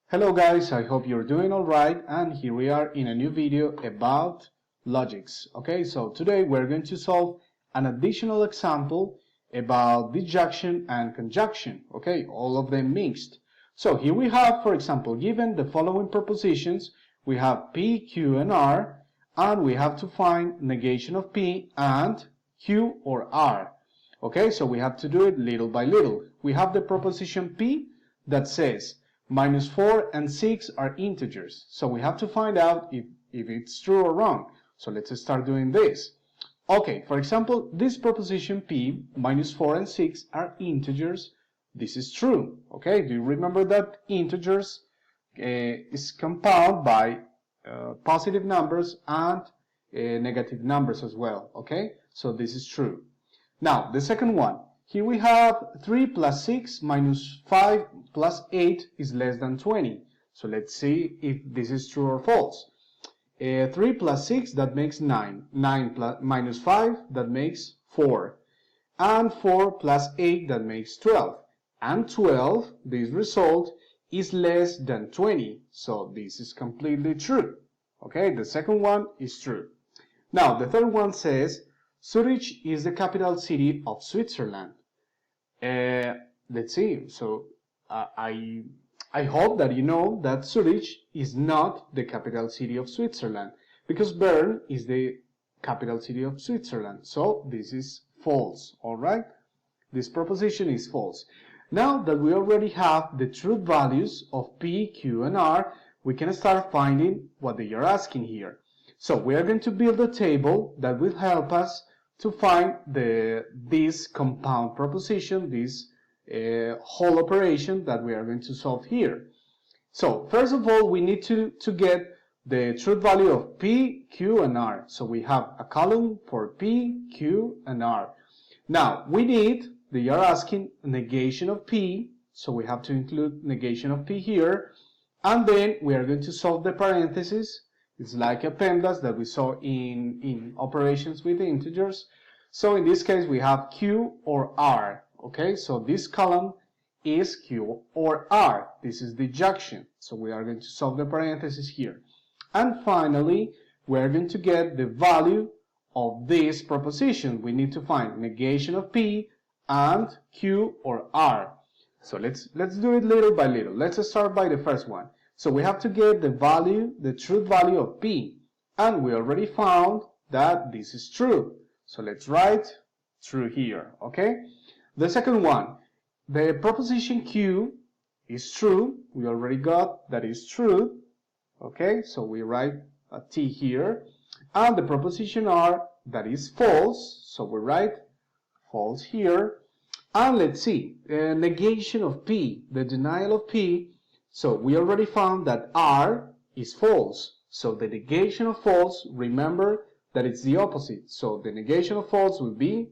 Hello guys, I hope you're doing alright, and here we are in a new video about logics. Okay, so today we're going to solve an additional example about disjunction and conjunction. Okay, all of them mixed. So here we have, for example, given the following propositions, we have P, Q, and R, and we have to find negation of P and Q or R. Okay, so we have to do it little by little. We have the proposition P that says minus 4 and 6 are integers. So we have to find out if it's true or wrong. So let's start doing this. Okay, for example, this proposition P, minus 4 and 6 are integers. This is true. Okay, do you remember that integers is compound by positive numbers and negative numbers as well. Okay, so this is true. Now, the second one. Here we have 3 plus 6 minus 5 plus 8 is less than 20. So let's see if this is true or false. 3 plus 6, that makes 9. 9 plus, minus 5, that makes 4. And 4 plus 8, that makes 12. And 12, this result, is less than 20. So this is completely true. Okay, the second one is true. Now, the third one says, Zurich is the capital city of Switzerland. Let's see. So I hope that you know that Zurich is not the capital city of Switzerland, because Bern is the capital city of Switzerland. So this is false. All right. This proposition is false. Now that we already have the truth values of P, Q, and R, we can start finding what they are asking here. So we are going to build a table that will help us to find this compound proposition, this whole operation that we are going to solve here. So first of all, we need to get the truth value of P, Q, and R. So we have a column for P, Q, and R. Now they are asking negation of P, so we have to include negation of P here, and then we are going to solve the parentheses. It's like a PEMDAS that we saw in operations with integers. So in this case, we have Q or R. Okay, so this column is Q or R. This is the disjunction. So we are going to solve the parentheses here. And finally, we are going to get the value of this proposition. We need to find negation of P and Q or R. So let's do it little by little. Let's start by the first one. So we have to get the value, the truth value of P, and we already found that this is true. So let's write true here, okay? The second one, the proposition Q is true. We already got that is true, okay? So we write a T here. And the proposition R, that is false. So we write false here. And let's see, negation of P, the denial of P. So we already found that R is false. So the negation of false, remember that it's the opposite. So the negation of false will be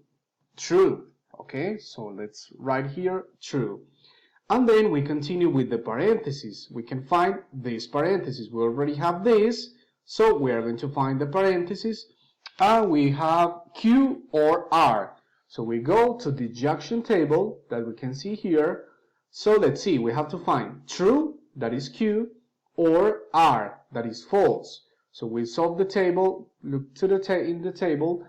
true. Okay, so let's write here true. And then we continue with the parentheses. We can find this parenthesis. We already have this. So we are going to find the parentheses. And we have Q or R. So we go to the disjunction table that we can see here. So let's see, we have to find true, that is Q, or R, that is false. So we solve the table, look to in the table,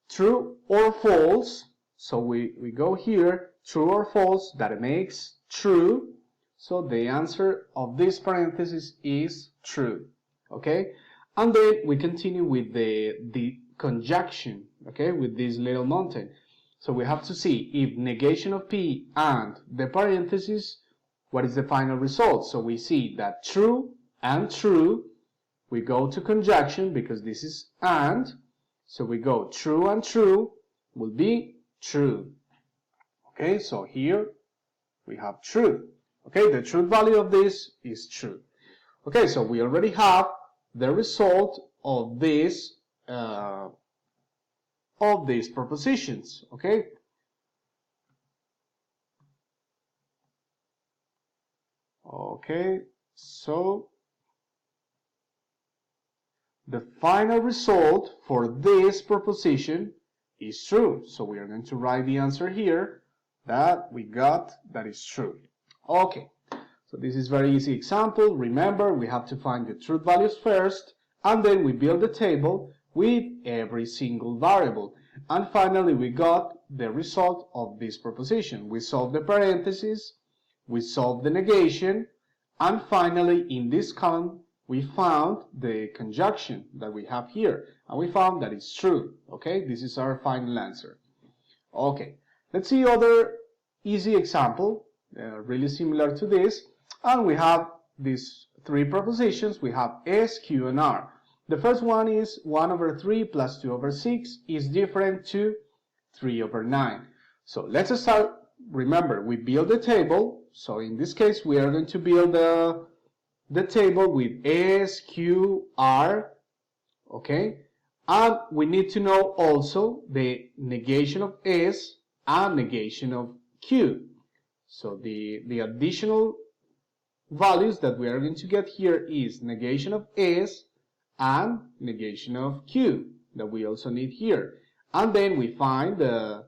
true or false. So we go here, true or false, that makes true. So the answer of this parenthesis is true. Okay, and then we continue with the conjunction, okay, with this little mountain. So we have to see if negation of P and the parenthesis, what is the final result? So we see that true and true, we go to conjunction because this is and, so we go true and true will be true. Okay, so here we have true. Okay, the truth value of this is true. Okay, so we already have the result of these propositions. Okay, so the final result for this proposition is true. So we are going to write the answer here that we got that is true. Okay, So this is very easy example. Remember, we have to find the truth values first, and then we build the table with every single variable. And finally, we got the result of this proposition. We solved the parentheses, we solved the negation, and finally, in this column, we found the conjunction that we have here, and we found that it's true. Okay, this is our final answer. Okay, let's see other easy example, really similar to this, and we have these three propositions. We have S, Q, and R. The first one is 1 over 3 plus 2 over 6 is different to 3 over 9. So let's start. Remember, we build a table. So in this case, we are going to build the table with S, Q, R, okay? And we need to know also the negation of S and negation of Q. So the additional values that we are going to get here is negation of S and negation of Q that we also need here. And then we find the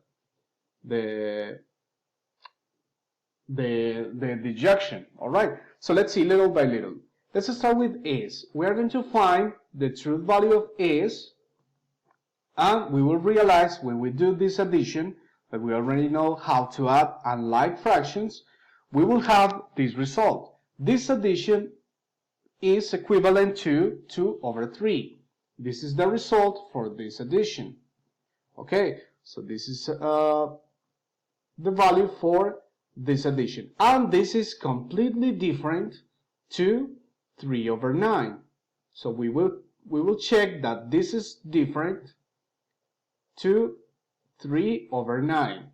disjunction. All right, so let's see little by little. Let's start with S. We are going to find the truth value of S, and we will realize when we do this addition that we already know how to add unlike fractions. We will have this result. This addition is equivalent to 2 over 3. This is the result for this addition. Okay, so this is the value for this addition, and this is completely different to 3 over 9. So we will check that this is different to 3 over 9.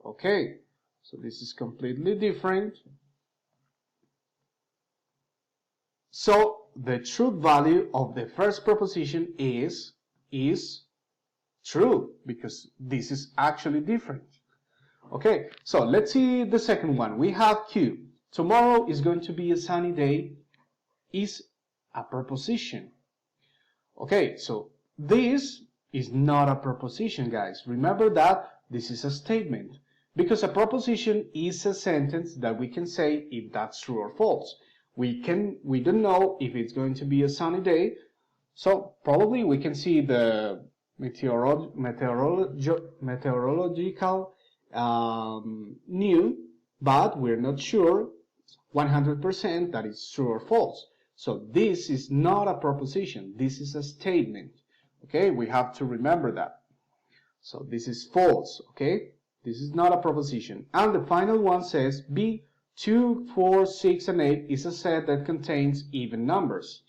Okay, so this is completely different. So the truth value of the first proposition is true, because this is actually different. Okay, so let's see the second one. We have Q. Tomorrow is going to be a sunny day is a proposition. Okay, so this is not a proposition, guys. Remember that this is a statement, because a proposition is a sentence that we can say if that's true or false. We don't know if it's going to be a sunny day, so probably we can see the meteorological new, but we're not sure 100% that it's true or false. So this is not a proposition, this is a statement. Okay, we have to remember that. So this is false, okay? This is not a proposition. And the final one says B, 2, 4, 6, and 8 is a set that contains even numbers.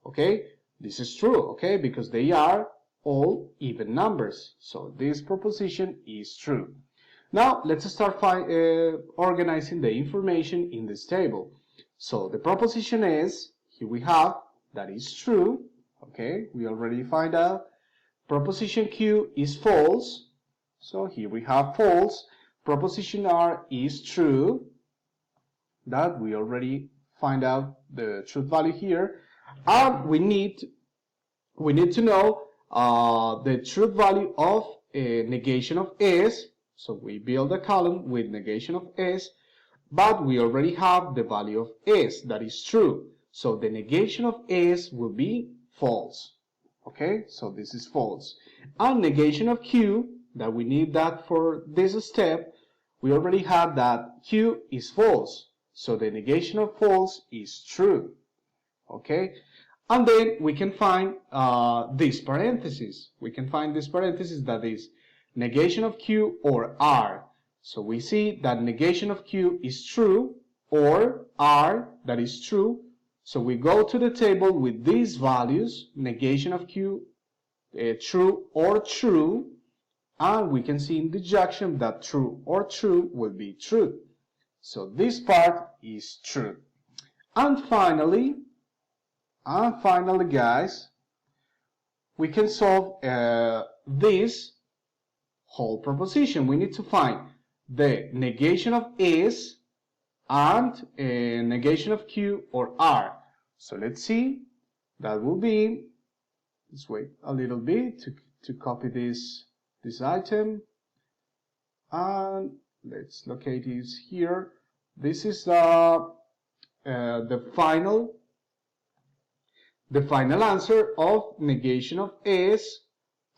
Okay, this is true, okay, because they are all even numbers. So this proposition is true. Now let's start organizing the information in this table. So the proposition is, here we have, that is true. Okay, we already find out. Proposition Q is false. So here we have false. Proposition R is true. That we already find out the truth value here. And we need to know the truth value of negation of S. So we build a column with negation of S, but we already have the value of S, that is true. So the negation of S will be false. Okay, so this is false. And negation of Q, that we need that for this step, we already have that Q is false. So the negation of false is true. Okay, and then we can find this parenthesis. We can find this parenthesis that is negation of Q or R. So we see that negation of Q is true, or R, that is true. So we go to the table with these values, negation of Q, true or true, and we can see in disjunction that true or true will be true. So this part is true. And finally, guys, we can solve this whole proposition. We need to find the negation of S and negation of Q or R. So let's see. That will be, let's wait a little bit to copy this item, and let's locate this here. This is the final answer of negation of S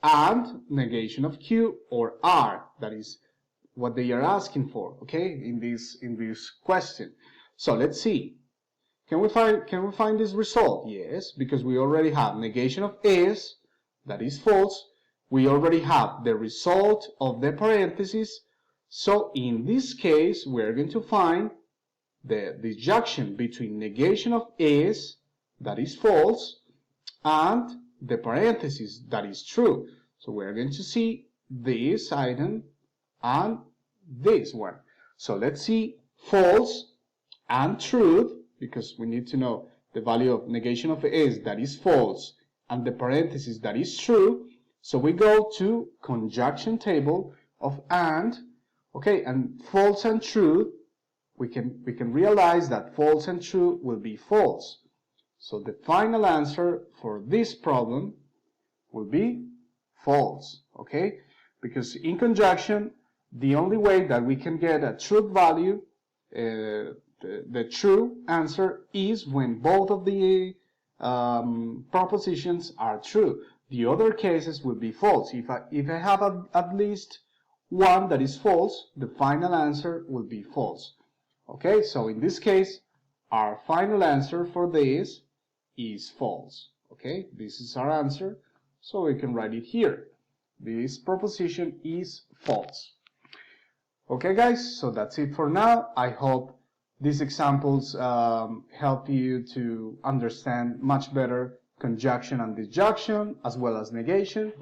and negation of Q or R. That is what they are asking for, okay, in this question. So let's see. Can we find this result? Yes, because we already have negation of S, that is false. We already have the result of the parentheses. So in this case, we're going to find the disjunction between negation of S, that is false, and the parentheses, that is true. So we're going to see this item and this one. So let's see false and truth, because we need to know the value of negation of S, that is false, and the parentheses, that is true. So we go to conjunction table of and, okay, and false and true, we can realize that false and true will be false. So the final answer for this problem will be false, okay? Because in conjunction, the only way that we can get a truth value, the true answer, is when both of the propositions are true. The other cases will be false. If I have at least one that is false, the final answer will be false. Okay, so in this case, our final answer for this is false. Okay, this is our answer, so we can write it here. This proposition is false. Okay, guys, so that's it for now. I hope these examples help you to understand much better conjunction and disjunction, as well as negation.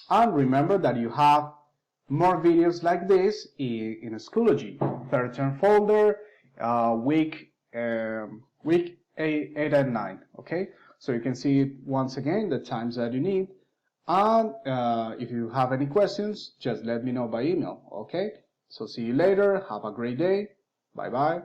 And remember that you have more videos like this in Schoology, third term folder, week 8 and 9. Okay, so you can see it once again, the times that you need. And if you have any questions, just let me know by email. Okay, so see you later. Have a great day. Bye bye.